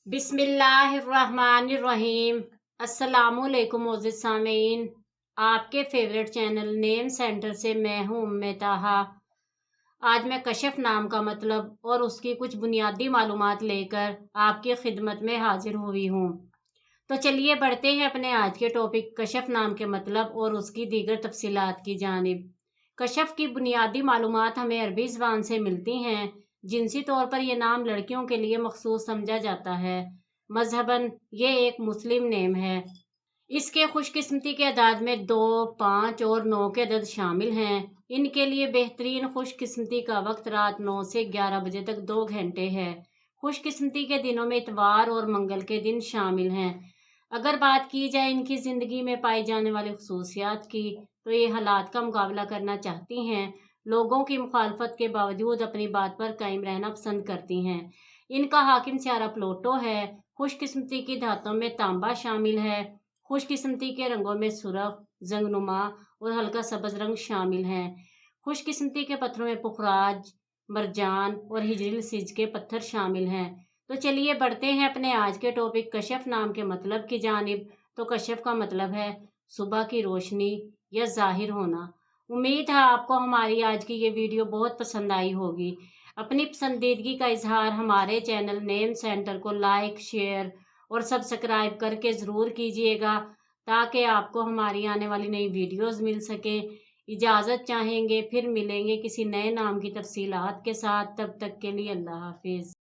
बिस्मिल्लाहिर्रहमानिर्रहीम। अस्सलामुअलैकुम मोअज़्ज़िज़ सामीन, आपके फेवरेट चैनल नेम सेंटर से मैं हूँ उम्मे ताहा। आज मैं कशफ नाम का मतलब और उसकी कुछ बुनियादी मालूमात लेकर आपकी खिदमत में हाजिर हुई हूँ। तो चलिए बढ़ते हैं अपने आज के टॉपिक कशफ नाम के मतलब और उसकी दीगर तफसीलात की जानिब। कशफ की बुनियादी मालूमात हमें अरबी ज़बान से मिलती हैं। जिनसी तौर पर यह नाम लड़कियों के लिए मखसूस समझा जाता है। मजहबन ये एक मुस्लिम नेम है। इसके खुशकिस्मती के अदाद में 2, 5 और 9 के अदद शामिल हैं। इनके लिए बेहतरीन खुशकिस्मती का वक्त रात 9 से 11 बजे तक 2 घंटे है। खुशकिस्मती के दिनों में इतवार और मंगल के दिन शामिल हैं। अगर बात की जाए इनकी ज़िंदगी में पाई जाने वाली खसूसियात की, तो ये हालात का मुकाबला करना चाहती हैं। लोगों की मुखालफत के बावजूद अपनी बात पर कायम रहना पसंद करती हैं। इनका हाकिम सियारा प्लूटो है। खुशकिस्मती की धातों में तांबा शामिल है। खुशकिस्मती के रंगों में सुर्ख, जंगनुमा और हल्का सब्ज रंग शामिल हैं। खुशकिस्मती के पत्थरों में पुखराज, मरजान और हिजरिल सिज के पत्थर शामिल हैं। तो चलिए बढ़ते हैं अपने आज के टॉपिक कशफ नाम के मतलब की जानिब। तो कशफ का मतलब है सुबह की रोशनी या जाहिर होना। उम्मीद है आपको हमारी आज की ये वीडियो बहुत पसंद आई होगी। अपनी पसंदीदगी का इजहार हमारे चैनल नेम सेंटर को लाइक, शेयर और सब्सक्राइब करके ज़रूर कीजिएगा, ताकि आपको हमारी आने वाली नई वीडियोस मिल सकें। इजाज़त चाहेंगे, फिर मिलेंगे किसी नए नाम की तफसीलात के साथ। तब तक के लिए अल्लाह हाफिज़।